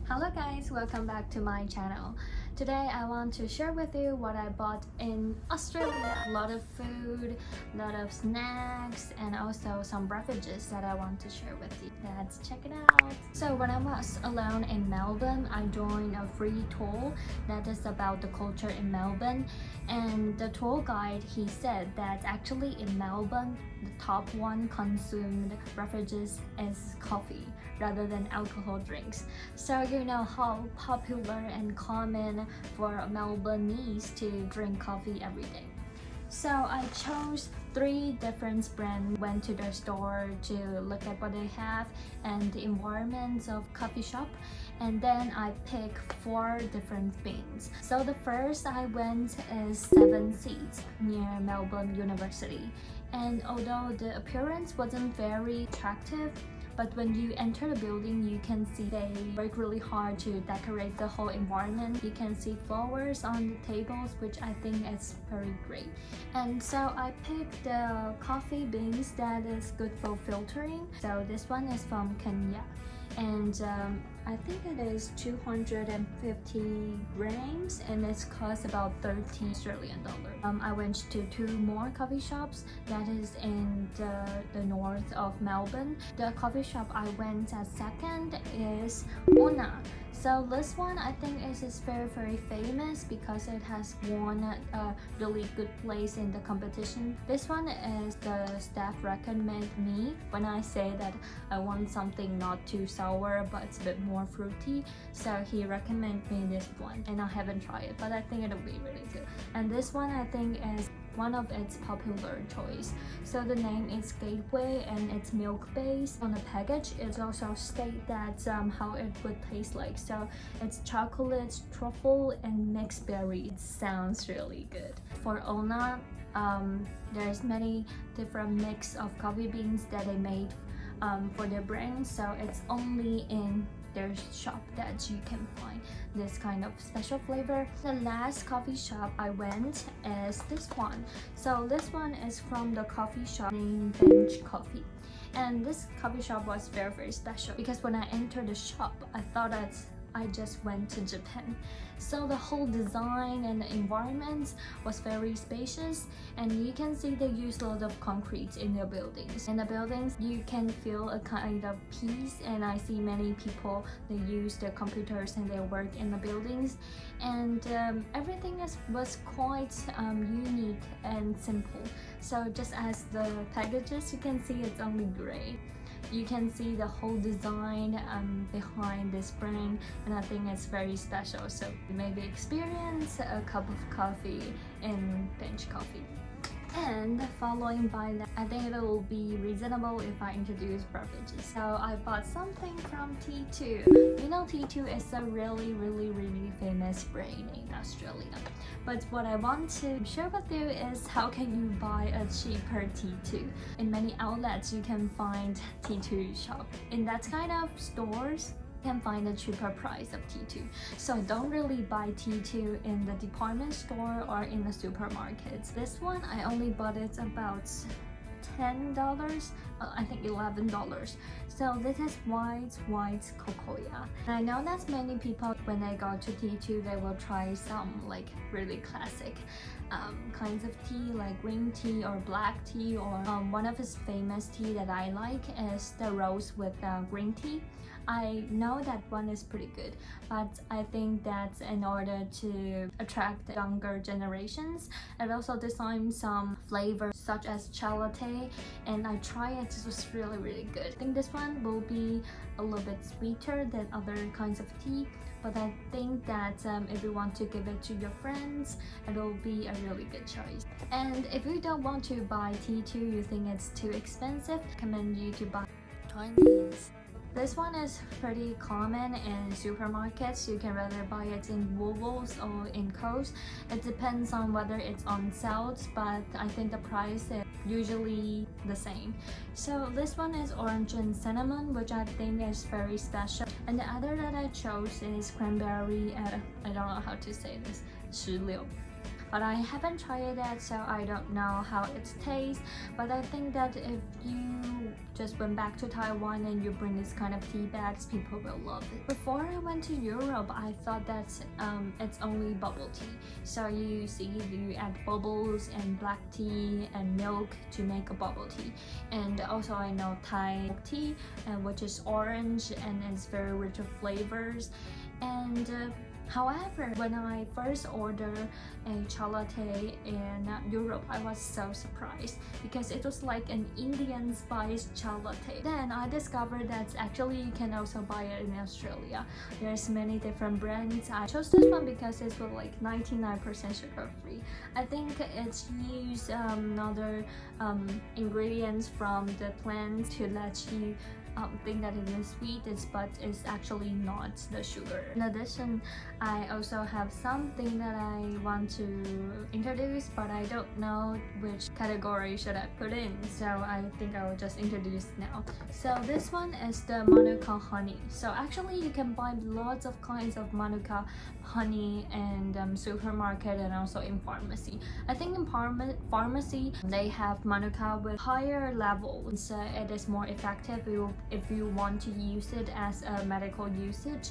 Hello guys, welcome back to my channel. Today I want to share with you what I bought in Australia. A lot of food, a lot of snacks, and also some beverages that I want to share with you. Let's check it out. So when I was alone in Melbourne, I joined a free tour that is about the culture in Melbourne. And the tour guide, he said that actually in Melbourne, the top one consumed beverages is coffee rather than alcohol drinks. So you know how popular and common for Melbournese to drink coffee every day. So I chose 3 different brands, went to the store to look at what they have and the environments of coffee shop, and then I picked 4 different beans. So the first I went is 7 Seeds near Melbourne University, and although the appearance wasn't very attractive, but when you enter the building, you can see they work really hard to decorate the whole environment. You can see flowers on the tables, which I think is very great. And so I picked the coffee beans that is good for filtering. So this one is from Kenya, and I think it is 250 grams and it costs about 30 Australian dollars. I went to 2 more coffee shops that is in the north of Melbourne. The coffee shop I went at second is Ona. So this one I think is very famous because it has won a really good place in the competition. This one is the staff recommend me when I say that I want something not too sour but it's a bit more fruity. So he recommended me this one and I haven't tried it, but I think it'll be really good. And this one I think is one of its popular choice. So the name is Gateway and it's milk based. On the package it also states that how it would taste like. So it's chocolate, truffle and mixed berry. It sounds really good. For Ona, there's many different mix of coffee beans that they made for their brand, so it's only in their shop that you can find this kind of special flavor. The last coffee shop I went is this one. So this one is from the coffee shop named Bench Coffee. And this coffee shop was very special because when I entered the shop, I thought that I just went to Japan. So the whole design and the environment was very spacious, and you can see they use a lot of concrete in their buildings. In the buildings, you can feel a kind of peace, and I see many people, they use their computers and they work in the buildings. And everything was quite unique and simple. So just as the packages, you can see it's only gray. You can see the whole design behind this brand, and I think it's very special. So maybe experience a cup of coffee in Bench Coffee. And following by that, I think it will be reasonable if I introduce beverages. So I bought something from T2. You know T2 is a really famous brand in Australia. But what I want to share with you is how can you buy a cheaper T2. In many outlets you can find T2 shop. In that kind of stores, can find a cheaper price of T2. So don't really buy T2 in the department store or in the supermarkets. This one I only bought it about $10, I think $11. So this is white cocoa. And I know that many people when they go to T2 they will try some like really classic kinds of tea like green tea or black tea, or one of his famous tea that I like is the rose with green tea. I know that one is pretty good, but I think that in order to attract younger generations, it also designed some flavors such as chai latte, and I tried it. It was really good. I think this one will be a little bit sweeter than other kinds of tea, but I think that if you want to give it to your friends, it will be a really good choice. And if you don't want to buy T2, you think it's too expensive, I recommend you to buy Chinese. This one is pretty common in supermarkets. You can rather buy it in Woolworths or in Coles. It depends on whether it's on sales, but I think the price is usually the same. So this one is orange and cinnamon, which I think is very special. And the other that I chose is cranberry, I don't know how to say this, 石榴. but I haven't tried it yet, so I don't know how it tastes. But I think that if you just went back to Taiwan and you bring this kind of tea bags, people will love it. Before I went to Europe, I thought that it's only bubble tea. So you see, you add bubbles and black tea and milk to make a bubble tea. And also I know Thai tea, which is orange and it's very rich of flavors. And however, when I first ordered a chai latte in Europe, I was so surprised because it was like an Indian spice chai latte. Then I discovered that actually you can also buy it in Australia. There's many different brands. I chose this one because it's like 99% sugar free. I think it's used other ingredients from the plant to let you think that it is sweet, but it's actually not the sugar. In addition, I also have something that I want to introduce, but I don't know which category should I put in, so I think I will just introduce now. So this one is the Manuka honey. So actually you can buy lots of kinds of Manuka honey in supermarket and also in pharmacy. I think in pharmacy they have Manuka with higher levels, so it is more effective if you want to use it as a medical usage.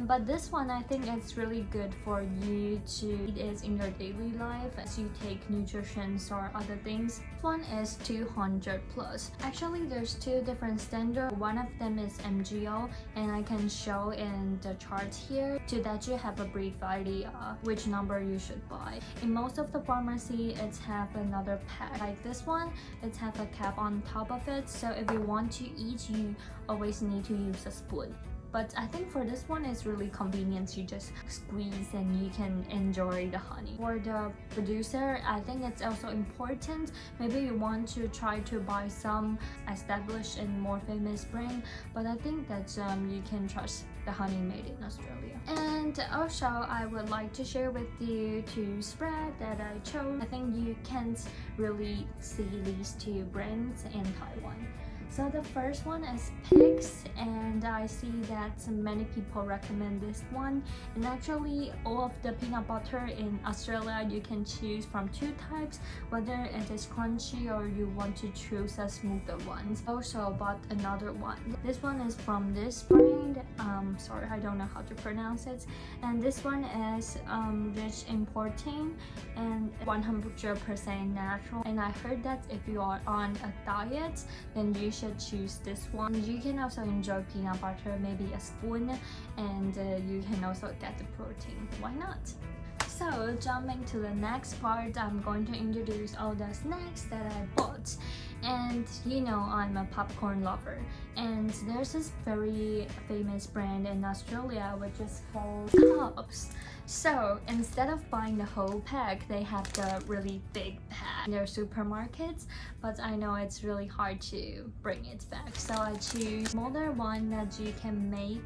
But this one, I think it's really good for you to eat it in your daily life as you take nutrition or other things. This one is 200 plus. Actually, there's two different standards. One of them is MGO, and I can show in the chart here so that you have a brief idea which number you should buy. In most of the pharmacy, it's have another pack. Like this one, it have a cap on top of it, so if you want to eat, you always need to use a spoon. But I think for this one, it's really convenient. You just squeeze and you can enjoy the honey. For the producer, I think it's also important. Maybe you want to try to buy some established and more famous brand, but I think that you can trust the honey made in Australia. And also, I would like to share with you two spread that I chose. I think you can't really see these two brands in Taiwan. So the first one is Pigs, and I see that many people recommend this one. And actually, all of the peanut butter in Australia, you can choose from two types, whether it is crunchy or you want to choose a smoother one. Also bought another one. This one is from this brand. Sorry, I don't know how to pronounce it. And this one is rich in protein and 100% natural. And I heard that if you are on a diet, then you should choose this one. You can also enjoy peanut butter, maybe a spoon, and you can also get the protein. Why not? So jumping to the next part, I'm going to introduce all the snacks that I bought. And you know, I'm a popcorn lover, and there's this very famous brand in Australia which is called Cups. So instead of buying the whole pack, they have the really big pack in their supermarkets, but I know it's really hard to bring it back, so I choose smaller one that you can make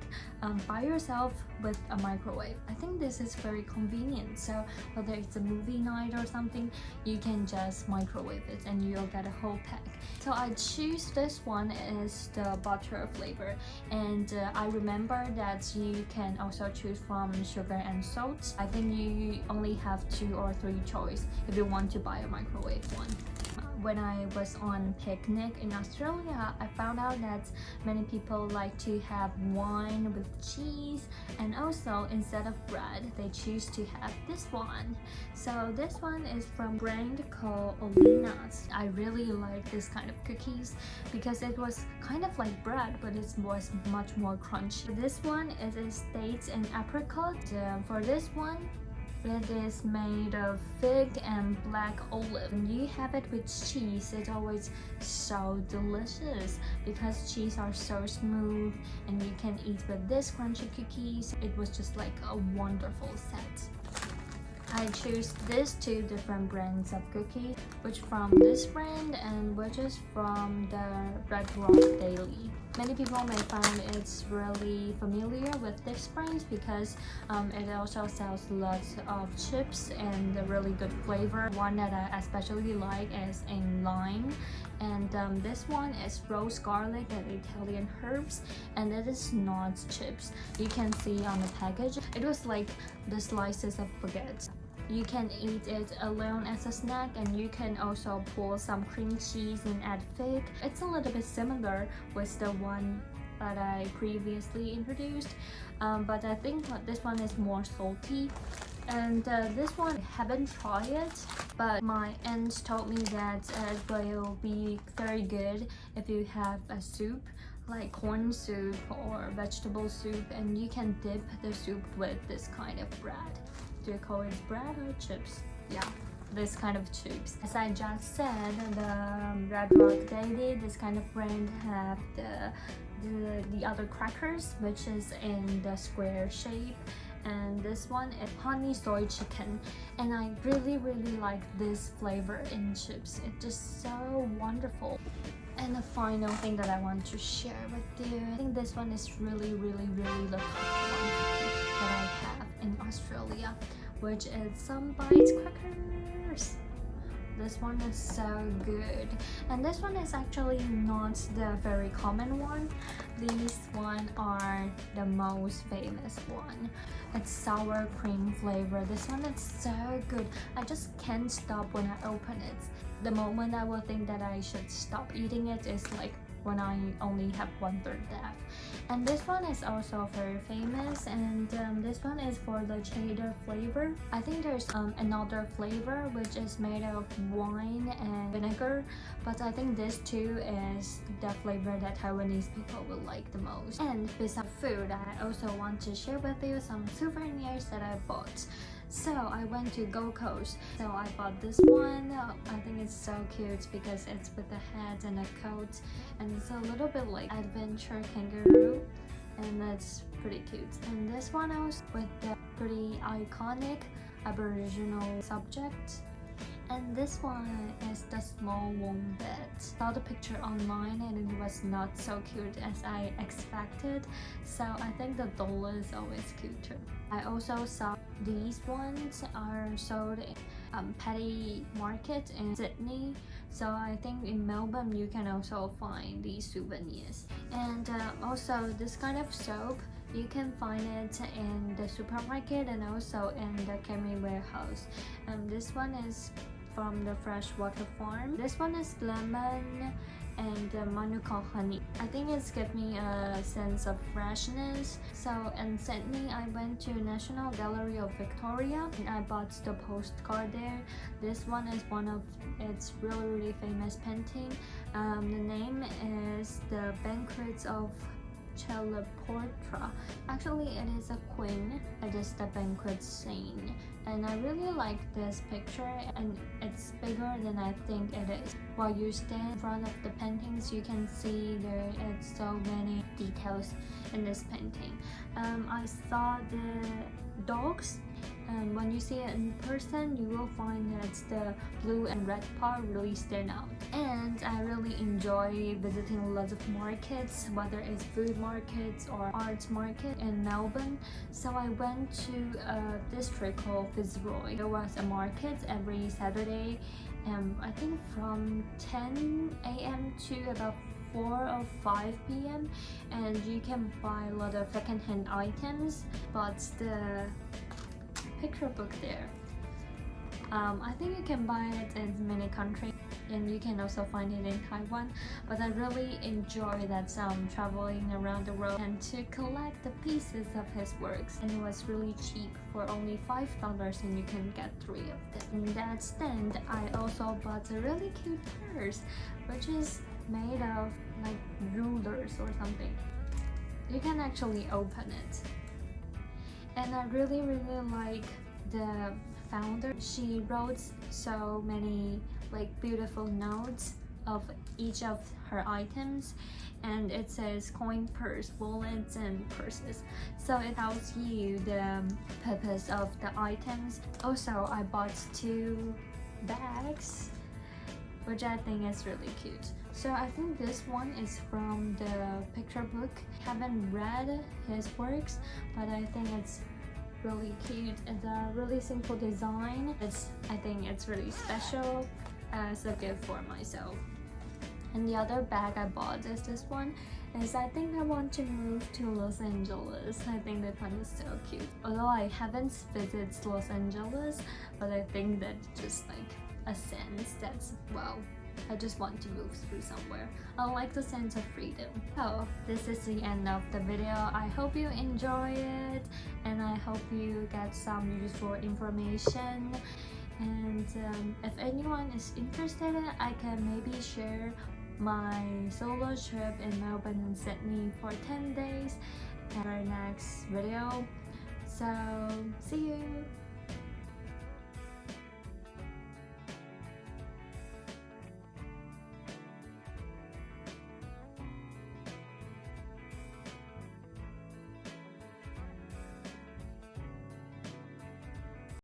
by yourself with a microwave. I think this is very convenient, so whether it's a movie night or something, you can just microwave it and you'll get a whole pack. So I choose this one as the butter flavor, and I remember that you can also choose from sugar and salt. I think you only have 2 or 3 choice if you want to buy a microwave one. When I was on picnic in Australia, I found out that many people like to have wine with cheese, and also instead of bread, they choose to have this one. So this one is from a brand called Olina's. I really like this kind of cookies because it was kind of like bread, but it was much more crunchy. This one is dates and apricot. For this one, it is made of fig and black olive. When you have it with cheese, it's always so delicious because cheese are so smooth, and you can eat with this crunchy cookies. It was just like a wonderful set. I choose these 2 different brands of cookies, which from this brand and which is from the Red Rock Daily. Many people may find it's really familiar with this brand because it also sells lots of chips and a really good flavor. One that I especially like is in lime, and this one is roast garlic and Italian herbs, and it is not chips. You can see on the package, it was like the slices of baguette. You can eat it alone as a snack, and you can also pour some cream cheese and add fig. It's a little bit similar with the one that I previously introduced, but I think this one is more salty. And this one, I haven't tried it, but my aunt told me that it will be very good if you have a soup, like corn soup or vegetable soup, and you can dip the soup with this kind of bread. Do you call it bread or chips? Yeah, this kind of chips. As I just said, the Red Rock Daily, this kind of brand, have the other crackers, which is in the square shape. And this one is honey soy chicken, and I really like this flavor in chips. It's just so wonderful. And the final thing that I want to share with you, I think this one is really the top one that I have in Australia, which is some bites crackers. This one is so good, and this one is actually not the very common one. These one are the most famous one. It's sour cream flavor. This one is so good. I just can't stop when I open it. The moment I will think that I should stop eating it is like when I only have 1/3 left. And this one is also very famous, and this one is for the cheddar flavor. I think there's another flavor which is made of wine and vinegar, but I think this too is the flavor that Taiwanese people will like the most. And besides food, I also want to share with you some souvenirs that I bought. So I went to Gold Coast, so I bought this one. I think it's so cute because it's with a hat and a coat, and it's a little bit like adventure kangaroo, and that's pretty cute. And this one I was with the pretty iconic Aboriginal subject. And this one is the small wombat. Saw the picture online and it was not so cute as I expected, so I think the doll is always cuter. I also saw these ones are sold in Petty Market in Sydney, so I think in Melbourne you can also find these souvenirs. And also this kind of soap, you can find it in the supermarket and also in the chemist warehouse. This one is from the freshwater farm. This one is lemon and manuka honey. I think it's give me a sense of freshness. So in Sydney, I went to National Gallery of Victoria and I bought the postcard there. This one is one of its really famous painting. The name is The Banquets of Chalaportra. Actually, it is a queen. It is the banquet scene, and I really like this picture, and it's bigger than I think it is. While you stand in front of the paintings, you can see there is so many details in this painting. I saw the dogs, and when you see it in person, you will find that the blue and red part really stand out. And I really enjoy visiting lots of markets, whether it's food markets or art market in Melbourne. So I went to a district called Fitzroy. There was a market every Saturday, I think from 10 a.m. to about 4 or 5 p.m. and you can buy a lot of second-hand items. But the picture book there, I think you can buy it in many countries, and you can also find it in Taiwan. But I really enjoy that traveling around the world and to collect the pieces of his works, and it was really cheap for only $5, and you can get 3 of them. In that stand, I also bought a really cute purse, which is made of like rulers or something. You can actually open it, and I really like the founder. She wrote so many like beautiful notes of each of her items, and it says coin purse, wallets, and purses, so it tells you the purpose of the items. Also, I bought 2 bags, which I think is really cute. So I think this one is from the picture book. Haven't read his works, but I think it's really cute. It's a really simple design. I think it's really special as a gift for myself. And the other bag I bought is this one. I think I want to move to Los Angeles. I think that one is so cute. Although I haven't visited Los Angeles, but I think that's just like a sense that's, wow, I just want to move through somewhere. I like the sense of freedom. So this is the end of the video. I hope you enjoy it, and I hope you get some useful information. And if anyone is interested, I can maybe share my solo trip in Melbourne and Sydney for 10 days in our next video. So see you!